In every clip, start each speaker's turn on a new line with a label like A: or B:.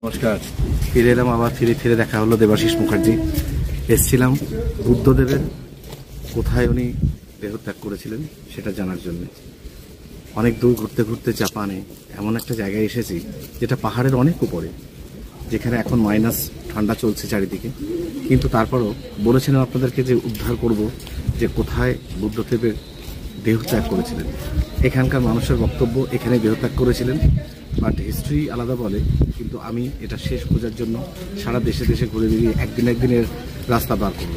A: নমস্কার, ফিরে এলাম আবার। ফিরে দেখা হলো দেবাশিস মুখার্জি। এসছিলাম বুদ্ধদেবের কোথায় উনি দেহত্যাগ করেছিলেন সেটা জানার জন্য। অনেক দূর ঘুরতে ঘুরতে জাপানে এমন একটা জায়গায় এসেছি যেটা পাহাড়ের অনেক উপরে, যেখানে এখন মাইনাস ঠান্ডা চলছে চারিদিকে, কিন্তু তারপরও বলেছিলাম আপনাদেরকে যে উদ্ধার করব যে কোথায় বুদ্ধদেবের দেহত্যাগ করেছিলেন। এখানকার মানুষের বক্তব্য এখানে দেহত্যাগ করেছিলেন, বাট হিস্ট্রি আলাদা বলে। কিন্তু আমি এটা শেষ খোঁজার জন্য সারা দেশে দেশে ঘুরে বেরিয়ে একদিনের রাস্তা বার করব।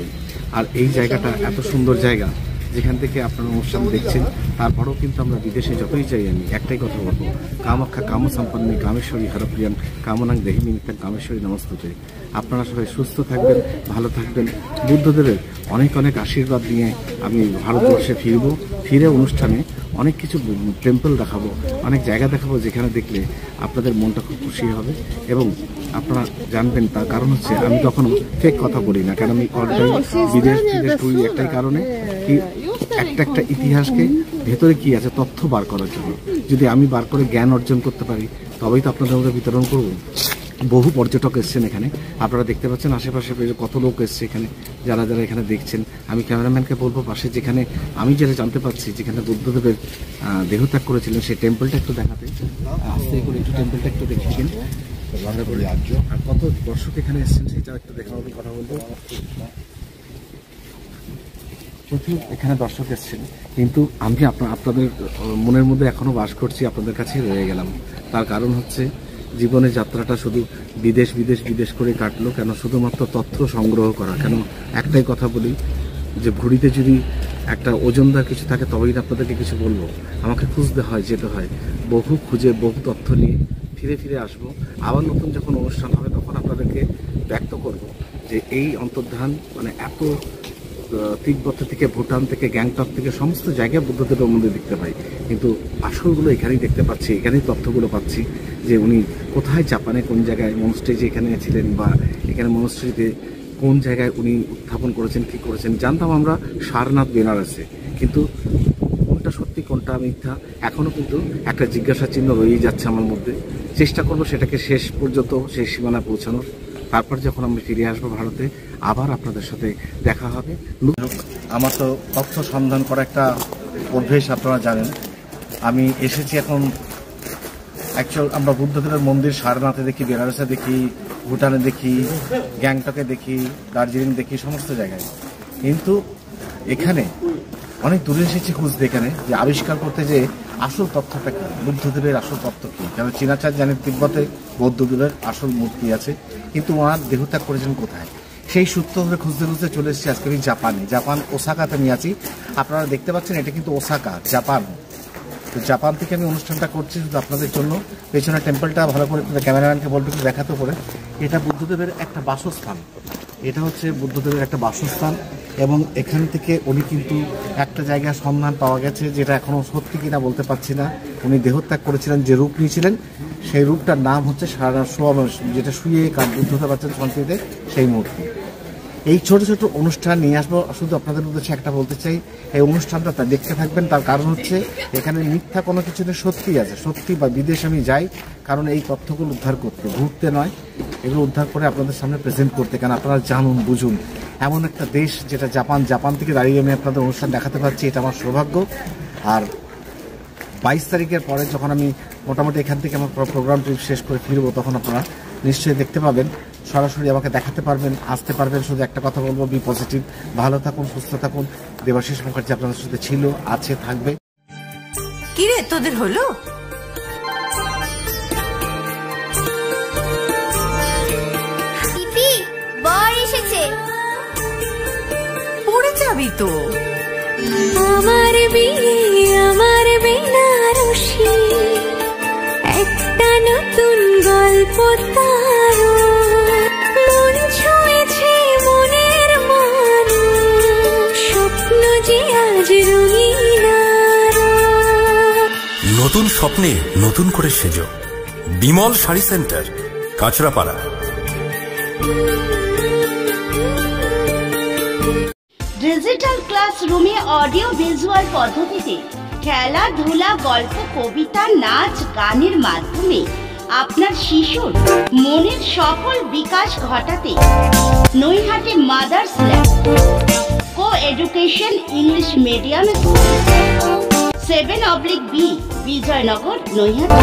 A: আর এই জায়গাটা এত সুন্দর জায়গা, যেখান থেকে আপনারা অনুষ্ঠান দেখছেন, তারপরেও কিন্তু আমরা বিদেশে যতই চাই আমি একটাই কথা বলবো, কামাখ্যা কাম সম্পন্নী কামেশ্বরী হরপ্রিয়ান কামনাং দেহি নিমিত্তাং কামেশ্বরী নমস্তুতে। আপনারা সবাই সুস্থ থাকবেন, ভালো থাকবেন। বুদ্ধদেবের অনেক অনেক আশীর্বাদ নিয়ে আমি ভারতবর্ষে ফিরে অনুষ্ঠানে অনেক কিছু টেম্পল দেখাবো, অনেক জায়গা দেখাবো, যেখানে দেখলে আপনাদের মনটা খুব খুশি হবে এবং আপনারা জানবেন। তার কারণ হচ্ছে আমি কখনো ফেক কথা বলি না, কারণ আমি অলটাইম বিদেশ ঘুরি একটাই কারণে, কি একটা ইতিহাসকে ভেতরে কি আছে তথ্য বার করার জন্য। যদি আমি বার করে জ্ঞান অর্জন করতে পারি তবেই তো আপনাদের মধ্যে বিতরণ করব। বহু পর্যটক এসছেন এখানে, আপনারা দেখতে পাচ্ছেন আশেপাশে কত লোক এসছে এখানে। যারা এখানে দেখছেন, আমি ক্যামেরাম্যানকে বলবো পাশে যেখানে আমি যেটা জানতে পারছি যেখানে বুদ্ধদেবের দেহত্যাগ করেছিলেন সেই টেম্পলটা একটু দেখাতে, আস্তে করে একটু টেম্পলটা একটু দেখিয়ে আর কত দর্শক এখানে এসছেন সেটাও একটু দেখা হবে, কথা বলবো। প্রচুর এখানে দর্শক এসছেন, কিন্তু আমি আপনাদের মনের মধ্যে এখনো বাস করছি, আপনাদের কাছে রয়ে গেলাম। তার কারণ হচ্ছে জীবনের যাত্রাটা শুধু বিদেশ করে কাটলো কেন? শুধুমাত্র তথ্য সংগ্রহ করা কেন? একটাই কথা বলি যে ঘুড়িতে যদি একটা ওজনদার কিছু থাকে তবেই আপনাদেরকে কিছু বলবো। আমাকে খুঁজতে হয়, যেতে হয়, বহু তথ্য নিয়ে ফিরে আসবো। আবার নতুন যখন অনুষ্ঠান হবে তখন আপনাদেরকে ব্যক্ত করব যে এই অন্তর্ধান মানে এত তিব্বত থেকে, ভুটান থেকে, গ্যাংটক থেকে সমস্ত জায়গায় বুদ্ধদেবের মন্দির দেখতে পাই, কিন্তু আসলগুলো এখানেই দেখতে পাচ্ছি, এখানেই তথ্যগুলো পাচ্ছি যে উনি কোথায়, জাপানে কোন জায়গায় মনস্ট্রি এখানে ছিলেন, বা এখানে মনস্ট্রিতে কোন জায়গায় উনি উত্থাপন করেছেন, কী করেছেন। জানতাম আমরা সারনাথ বেনারসে, কিন্তু কোনটা সত্যি কোনটা মিথ্যা এখনও কিন্তু একটা জিজ্ঞাসা চিহ্ন রয়েই যাচ্ছে আমার মধ্যে। চেষ্টা করব সেটাকে শেষ পর্যন্ত সেই সীমানা পৌঁছানোর। তারপর যখন আমি ফিরে আসবো ভারতে, আবার আপনাদের সাথে দেখা হবে। আমার তো তথ্য সন্ধান করা একটা অভ্যেস, আপনারা জানেন। আমি এসেছি এখন অ্যাকচুয়াল আমরা বুদ্ধদেবের মন্দির সারনাথে দেখি, বেনারসে দেখি, ভুটানে দেখি, গ্যাংটকে দেখি, দার্জিলিং দেখি, সমস্ত জায়গায়। কিন্তু এখানে অনেক দূরে এসেছি খুঁজতে, এখানে যে আবিষ্কার করতে যে আসল তথ্যটা কী, বুদ্ধদেবের আসল তথ্য কী। কেন চীনাচার জানেন তিব্বতে বৌদ্ধদেবের আসল মূর্তি আছে, কিন্তু ওনার দেহত্যাগ করেছেন কোথায়, সেই সূত্র ধরে খুঁজতে চলে এসেছি আজকে আমি জাপান ওসাকাতে আমি আছি। আপনারা দেখতে পাচ্ছেন এটা কিন্তু ওসাকা, জাপান। তো জাপান থেকে আমি অনুষ্ঠানটা করছি শুধু আপনাদের জন্য। পেছনে টেম্পলটা ভালো করে ক্যামেরাম্যানকে বলবো একটু দেখাতে করে। এটা বুদ্ধদেবের একটা বাসস্থান, এটা হচ্ছে বুদ্ধদেবের একটা বাসস্থান, এবং এখান থেকে উনি কিন্তু একটা জায়গায় সন্ধান পাওয়া গেছে, যেটা এখনও সত্যি কিনা বলতে পারছি না। উনি দেহত্যাগ করেছিলেন, যে রূপ নিয়েছিলেন সেই রূপটার নাম হচ্ছে যেটা শুয়ে বুদ্ধদেব পাচ্ছেন শান্তিতে, সেই মূর্তি। এই ছোট অনুষ্ঠান নিয়ে আসবো, শুধু আপনাদের উদ্দেশ্যে একটা বলতে চাই, এই অনুষ্ঠানটা দেখতে থাকবেন। তার কারণ হচ্ছে এখানে মিথ্যা কোনো কিছু নেই, সত্যি আছে, সত্যি। বা বিদেশ আমি যাই কারণ এই তথ্যগুলো উদ্ধার করতে, ঘুরতে নয়, এগুলো উদ্ধার করে আপনাদের সামনে প্রেজেন্ট করতে। কারণ আপনারা জানুন, বুঝুন, এমন একটা দেশ যেটা জাপান থেকে দাঁড়িয়ে আমি আপনাদের অনুষ্ঠান দেখাতে পারছি, এটা আমার সৌভাগ্য। আর 22 তারিখের পরে যখন আমি মোটামুটি এখান থেকে আমার প্রোগ্রামটি শেষ করে ফিরবো, তখন আপনারা নিশ্চয়ই দেখতে পাবেন, সরাসরি আমাকে দেখাতে পারবেন, আসতে পারবেন। শুধু একটা কথা বলবো, বি পজিটিভ, ভালো থাকুন, সুস্থ থাকুন। দেবাশিস মুখার্জি আপনাদের সাথে ছিল, আছে, থাকবে।
B: কি রে তোদের হলো? পড়ে যাবি তো।
C: আমার বিয়ে, আমার বেনারসি, একটা নতুন গল্প তার, মন ছুঁয়েছে মনের মানুষ, স্বপ্ন যে আজ রঙিন।
D: নতুন স্বপ্নে নতুন করে সেজো, বিমল শাড়ি সেন্টার, কাঁচরাপাড়া।
E: ডিজিটাল ক্লাসরুমে অডিও ভিজুয়াল পদ্ধতিতে খেলাধুলা, গল্প, কবিতা, নাচ, গানের মাধ্যমে আপনার শিশুর মনের সফল বিকাশ ঘটাতে Naihati mothers lab co education English medium school 7/B Bijaynagar Naihati.